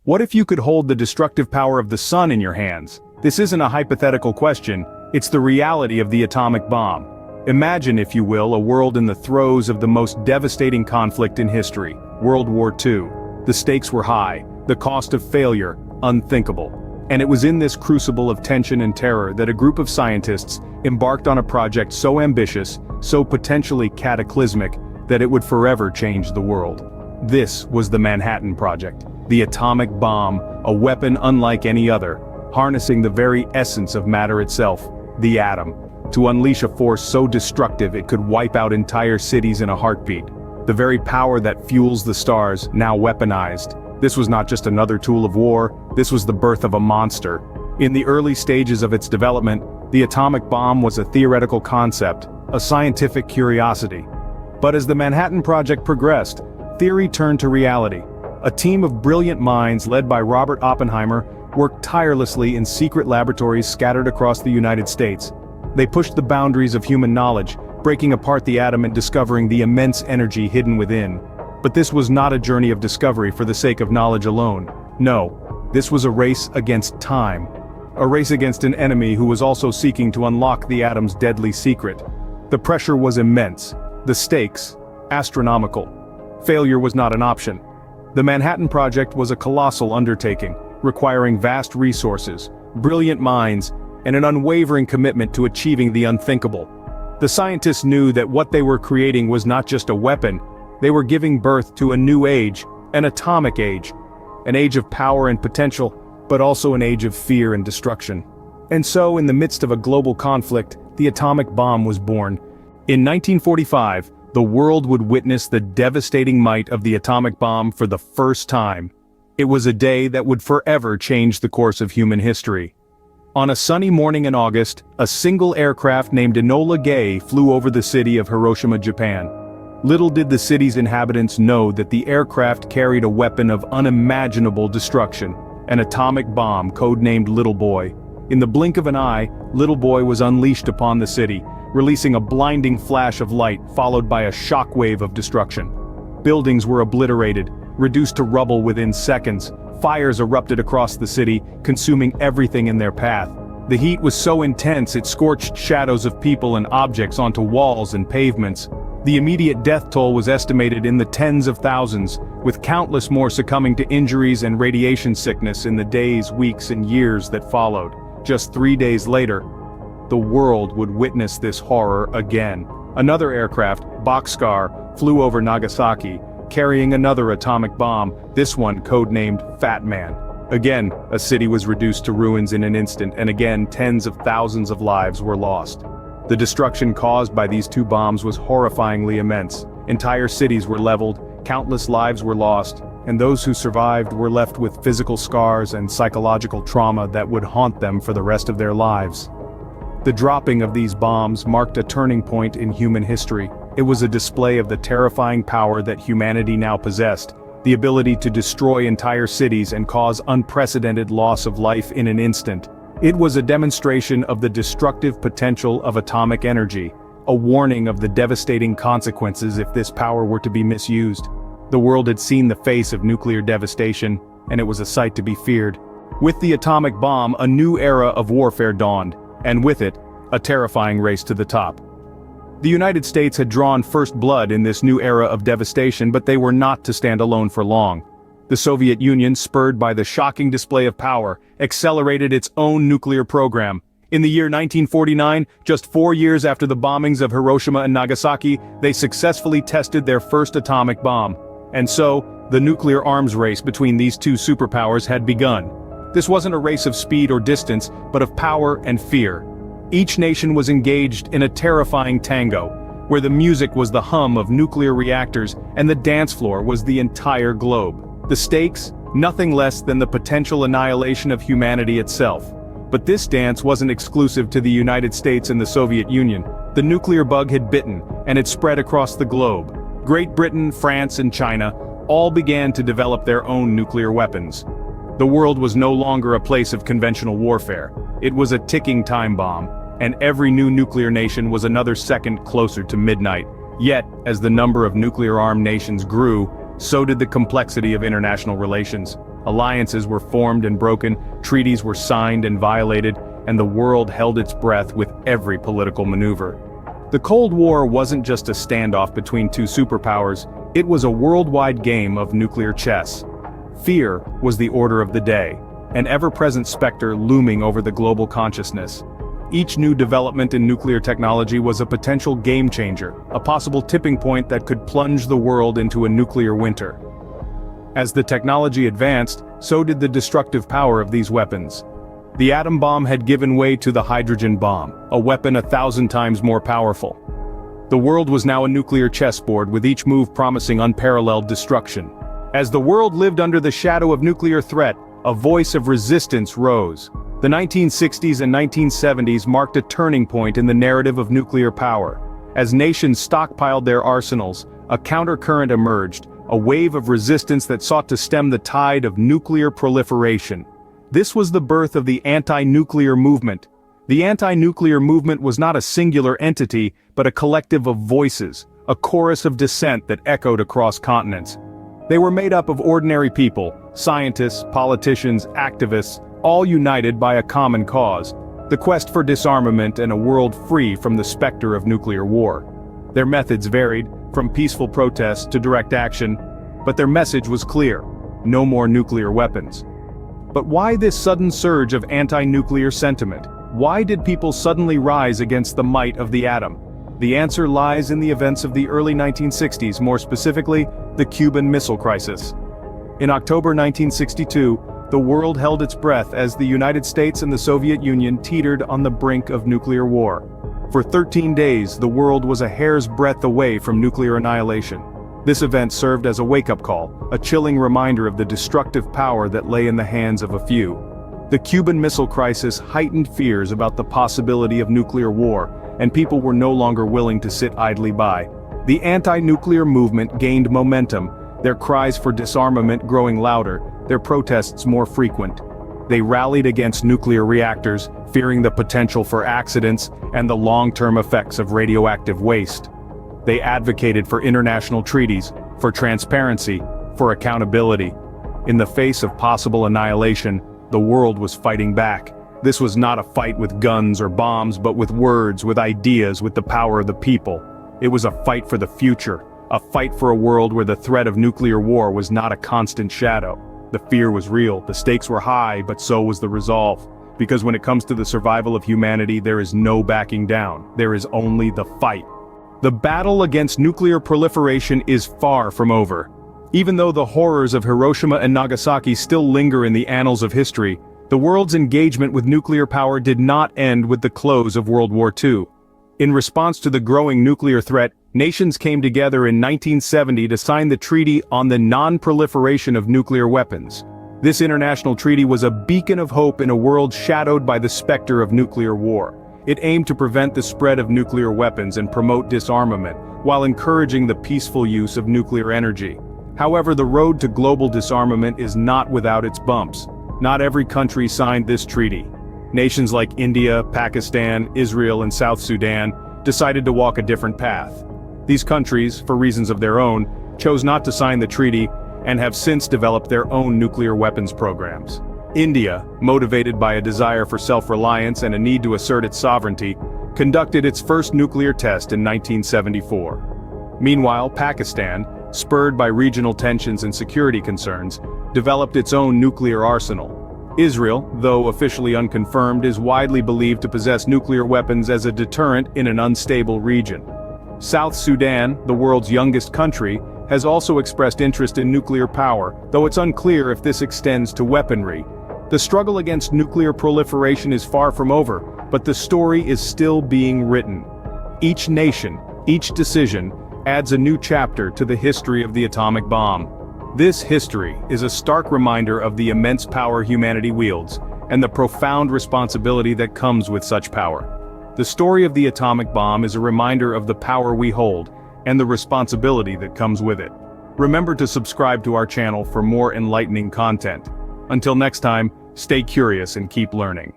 What if you could hold the destructive power of the sun in your hands? This isn't a hypothetical question, it's the reality of the atomic bomb. Imagine, if you will, a world in the throes of the most devastating conflict in history, World War II. The stakes were high, the cost of failure, unthinkable. And it was in this crucible of tension and terror that a group of scientists embarked on a project so ambitious, so potentially cataclysmic, that it would forever change the world. This was the Manhattan Project, the atomic bomb, a weapon unlike any other, harnessing the very essence of matter itself, the atom, to unleash a force so destructive it could wipe out entire cities in a heartbeat. The very power that fuels the stars, now weaponized. This was not just another tool of war, this was the birth of a monster. In the early stages of its development, the atomic bomb was a theoretical concept, a scientific curiosity. But as the Manhattan Project progressed, theory turned to reality. A team of brilliant minds led by Robert Oppenheimer worked tirelessly in secret laboratories scattered across the United States. They pushed the boundaries of human knowledge, breaking apart the atom and discovering the immense energy hidden within. But this was not a journey of discovery for the sake of knowledge alone. No, this was a race against time. A race against an enemy who was also seeking to unlock the atom's deadly secret. The pressure was immense, the stakes, astronomical. Failure was not an option. The Manhattan Project was a colossal undertaking, requiring vast resources, brilliant minds, and an unwavering commitment to achieving the unthinkable. The scientists knew that what they were creating was not just a weapon, they were giving birth to a new age, an atomic age. An age of power and potential, but also an age of fear and destruction. And so, in the midst of a global conflict, the atomic bomb was born. In 1945, the world would witness the devastating might of the atomic bomb for the first time. It was a day that would forever change the course of human history. On a sunny morning in August, a single aircraft named Enola Gay flew over the city of Hiroshima, Japan. Little did the city's inhabitants know that the aircraft carried a weapon of unimaginable destruction, an atomic bomb codenamed Little Boy. In the blink of an eye, Little Boy was unleashed upon the city, releasing a blinding flash of light followed by a shockwave of destruction. Buildings were obliterated, reduced to rubble within seconds. Fires erupted across the city, consuming everything in their path. The heat was so intense it scorched shadows of people and objects onto walls and pavements. The immediate death toll was estimated in the tens of thousands, with countless more succumbing to injuries and radiation sickness in the days, weeks, and years that followed. Just 3 days later, the world would witness this horror again. Another aircraft, Boxcar, flew over Nagasaki, carrying another atomic bomb, this one codenamed Fat Man. Again, a city was reduced to ruins in an instant, and again tens of thousands of lives were lost. The destruction caused by these two bombs was horrifyingly immense. Entire cities were leveled, countless lives were lost, and those who survived were left with physical scars and psychological trauma that would haunt them for the rest of their lives. The dropping of these bombs marked a turning point in human history. It was a display of the terrifying power that humanity now possessed, the ability to destroy entire cities and cause unprecedented loss of life in an instant. It was a demonstration of the destructive potential of atomic energy, a warning of the devastating consequences if this power were to be misused. The world had seen the face of nuclear devastation, and it was a sight to be feared. With the atomic bomb, a new era of warfare dawned, and with it, a terrifying race to the top. The United States had drawn first blood in this new era of devastation, but they were not to stand alone for long. The Soviet Union, spurred by the shocking display of power, accelerated its own nuclear program. In the year 1949, just 4 years after the bombings of Hiroshima and Nagasaki, they successfully tested their first atomic bomb. And so, the nuclear arms race between these two superpowers had begun. This wasn't a race of speed or distance, but of power and fear. Each nation was engaged in a terrifying tango, where the music was the hum of nuclear reactors and the dance floor was the entire globe. The stakes? Nothing less than the potential annihilation of humanity itself. But this dance wasn't exclusive to the United States and the Soviet Union. The nuclear bug had bitten, and it spread across the globe. Great Britain, France, and China all began to develop their own nuclear weapons. The world was no longer a place of conventional warfare. It was a ticking time bomb, and every new nuclear nation was another second closer to midnight. Yet, as the number of nuclear-armed nations grew, so did the complexity of international relations. Alliances were formed and broken, treaties were signed and violated, and the world held its breath with every political maneuver. The Cold War wasn't just a standoff between two superpowers, it was a worldwide game of nuclear chess. Fear was the order of the day, an ever-present specter looming over the global consciousness. Each new development in nuclear technology was a potential game-changer, a possible tipping point that could plunge the world into a nuclear winter. As the technology advanced, so did the destructive power of these weapons. The atom bomb had given way to the hydrogen bomb, a weapon 1,000 times more powerful. The world was now a nuclear chessboard, with each move promising unparalleled destruction. As the world lived under the shadow of nuclear threat, a voice of resistance rose. The 1960s and 1970s marked a turning point in the narrative of nuclear power. As nations stockpiled their arsenals, a countercurrent emerged, a wave of resistance that sought to stem the tide of nuclear proliferation. This was the birth of the Anti-Nuclear Movement. The Anti-Nuclear Movement was not a singular entity, but a collective of voices, a chorus of dissent that echoed across continents. They were made up of ordinary people, scientists, politicians, activists, all united by a common cause: the quest for disarmament and a world free from the specter of nuclear war. Their methods varied, from peaceful protests to direct action, but their message was clear: no more nuclear weapons. But why this sudden surge of anti-nuclear sentiment? Why did people suddenly rise against the might of the atom? The answer lies in the events of the early 1960s, more specifically, the Cuban Missile Crisis. In October 1962, the world held its breath as the United States and the Soviet Union teetered on the brink of nuclear war. For 13 days, the world was a hair's breadth away from nuclear annihilation. This event served as a wake-up call, a chilling reminder of the destructive power that lay in the hands of a few. The Cuban Missile Crisis heightened fears about the possibility of nuclear war, and people were no longer willing to sit idly by. The anti-nuclear movement gained momentum, their cries for disarmament growing louder, their protests more frequent. They rallied against nuclear reactors, fearing the potential for accidents and the long-term effects of radioactive waste. They advocated for international treaties, for transparency, for accountability. In the face of possible annihilation, the world was fighting back. This was not a fight with guns or bombs, but with words, with ideas, with the power of the people. It was a fight for the future, a fight for a world where the threat of nuclear war was not a constant shadow. The fear was real, the stakes were high, but so was the resolve. Because when it comes to the survival of humanity, there is no backing down. There is only the fight. The battle against nuclear proliferation is far from over. Even though the horrors of Hiroshima and Nagasaki still linger in the annals of history, the world's engagement with nuclear power did not end with the close of World War II. In response to the growing nuclear threat, nations came together in 1970 to sign the Treaty on the Non-Proliferation of Nuclear Weapons. This international treaty was a beacon of hope in a world shadowed by the specter of nuclear war. It aimed to prevent the spread of nuclear weapons and promote disarmament, while encouraging the peaceful use of nuclear energy. However, the road to global disarmament is not without its bumps. Not every country signed this treaty. Nations like India, Pakistan, Israel, and South Sudan decided to walk a different path. These countries, for reasons of their own, chose not to sign the treaty and have since developed their own nuclear weapons programs. India, motivated by a desire for self-reliance and a need to assert its sovereignty, conducted its first nuclear test in 1974. Meanwhile, Pakistan, spurred by regional tensions and security concerns, developed its own nuclear arsenal. Israel, though officially unconfirmed, is widely believed to possess nuclear weapons as a deterrent in an unstable region. South Sudan, the world's youngest country, has also expressed interest in nuclear power, though it's unclear if this extends to weaponry. The struggle against nuclear proliferation is far from over, but the story is still being written. Each nation, each decision, adds a new chapter to the history of the atomic bomb. This history is a stark reminder of the immense power humanity wields, and the profound responsibility that comes with such power. The story of the atomic bomb is a reminder of the power we hold, and the responsibility that comes with it. Remember to subscribe to our channel for more enlightening content. Until next time, stay curious and keep learning.